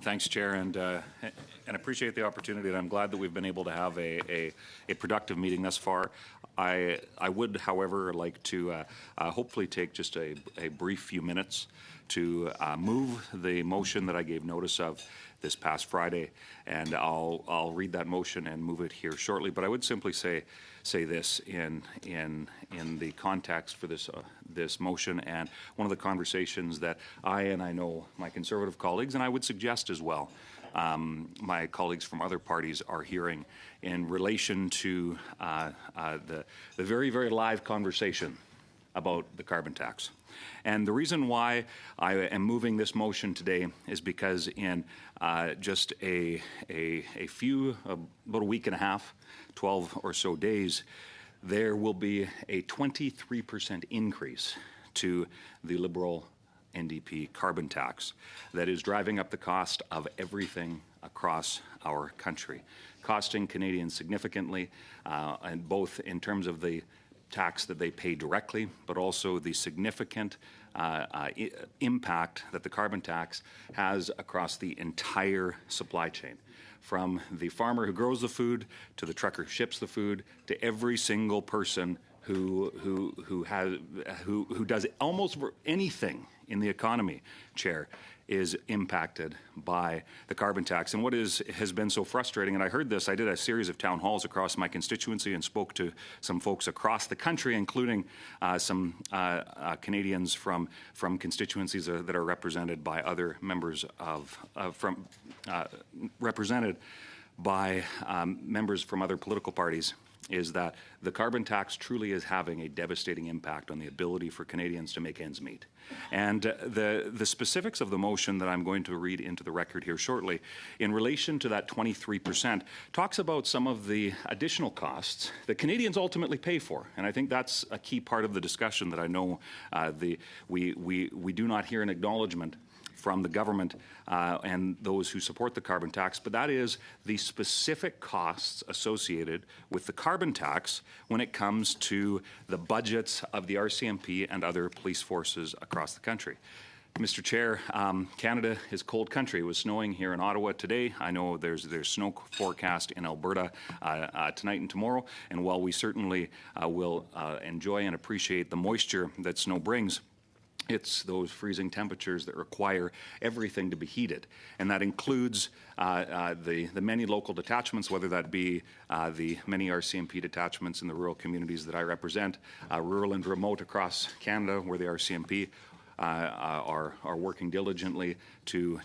Thanks, Chair, and appreciate the opportunity. And I'm glad that we've been able to have a productive meeting thus far. I would, however, like to hopefully take just a brief few minutes to move the motion that I gave notice of this past Friday, and I'll read that motion and move it here shortly. But I would simply say this in the context for this motion, and one of the conversations that I know my Conservative colleagues, and I would suggest as well, my colleagues from other parties are hearing in relation to the very, very live conversation about the carbon tax. And the reason why I am moving this motion today is because in just a few, about a week and a half, 12 or so days, there will be a 23% increase to the Liberal NDP carbon tax that is driving up the cost of everything across our country, costing Canadians significantly, and both in terms of the tax that they pay directly, but also the significant impact that the carbon tax has across the entire supply chain, from the farmer who grows the food to the trucker who ships the food to every single person who does almost anything in the economy, Chair, is impacted by the carbon tax. And what has been so frustrating, and I heard this, I did a series of town halls across my constituency and spoke to some folks across the country, including some Canadians from constituencies that are represented by other members represented by members from other political parties, is that the carbon tax truly is having a devastating impact on the ability for Canadians to make ends meet. And the specifics of the motion that I'm going to read into the record here shortly, in relation to that 23%, talks about some of the additional costs that Canadians ultimately pay for. And I think that's a key part of the discussion that I know we do not hear an acknowledgement from the government and those who support the carbon tax, but that is the specific costs associated with the carbon tax when it comes to the budgets of the RCMP and other police forces across the country. Mr. Chair, Canada is cold country. It was snowing here in Ottawa today. I know there's snow forecast in Alberta tonight and tomorrow, and while we certainly will enjoy and appreciate the moisture that snow brings, it's those freezing temperatures that require everything to be heated, and that includes the many local detachments, whether that be the many RCMP detachments in the rural communities that I represent, rural and remote across Canada, where the RCMP are working diligently to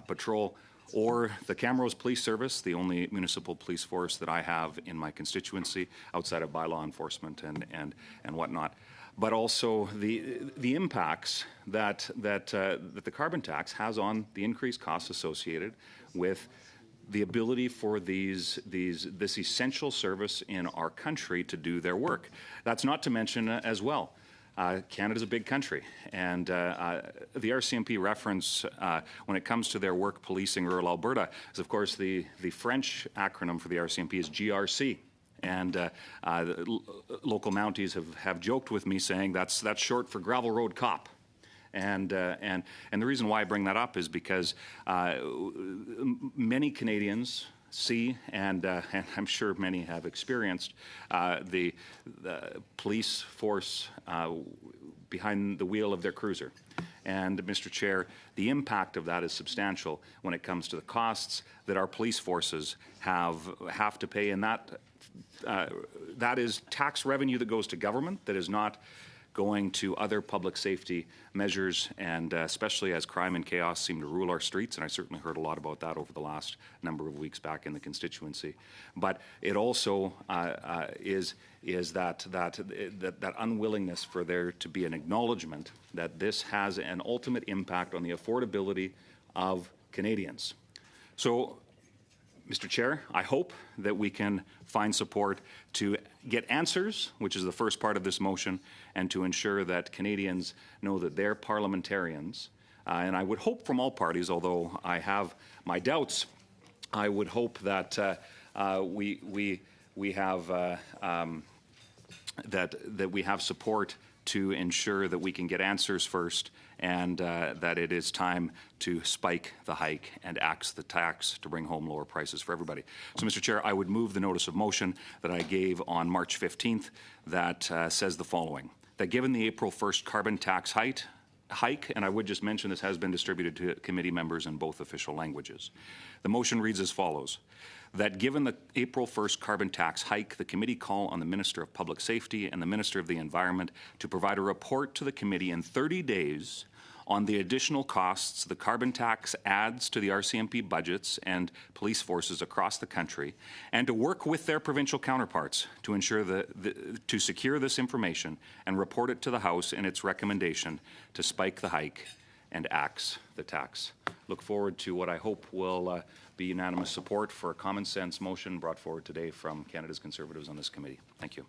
patrol, or the Camrose Police Service, the only municipal police force that I have in my constituency outside of bylaw enforcement and whatnot. But also the impacts that the carbon tax has on the increased costs associated with the ability for this essential service in our country to do their work. That's not to mention as well, Canada's a big country, and the RCMP reference when it comes to their work policing rural Alberta is, of course, the French acronym for the RCMP is GRC. And local Mounties have joked with me saying that's short for Gravel Road Cop. And the reason why I bring that up is because many Canadians see, and I'm sure many have experienced, the police force behind the wheel of their cruiser. And, Mr. Chair, the impact of that is substantial when it comes to the costs that our police forces have to pay, and that is tax revenue that goes to government that is not going to other public safety measures, and especially as crime and chaos seem to rule our streets, and I certainly heard a lot about that over the last number of weeks back in the constituency. But it also is that unwillingness for there to be an acknowledgement that this has an ultimate impact on the affordability of Canadians. So, Mr. Chair, I hope that we can find support to get answers, which is the first part of this motion, and to ensure that Canadians know that their parliamentarians, and I would hope from all parties, although I have my doubts, I would hope that we have that we have support to ensure that we can get answers first and that it is time to spike the hike and axe the tax to bring home lower prices for everybody. So, Mr. Chair, I would move the notice of motion that I gave on March 15th that says the following: that given the April 1st carbon tax hike, and I would just mention this has been distributed to committee members in both official languages. The motion reads as follows: that given the April 1st carbon tax hike, the committee call on the Minister of Public Safety and the Minister of the Environment to provide a report to the committee in 30 days on the additional costs the carbon tax adds to the RCMP budgets and police forces across the country, and to work with their provincial counterparts to ensure to secure this information and report it to the House in its recommendation to spike the hike and axe the tax. Look forward to what I hope will be unanimous support for a common sense motion brought forward today from Canada's Conservatives on this committee. Thank you.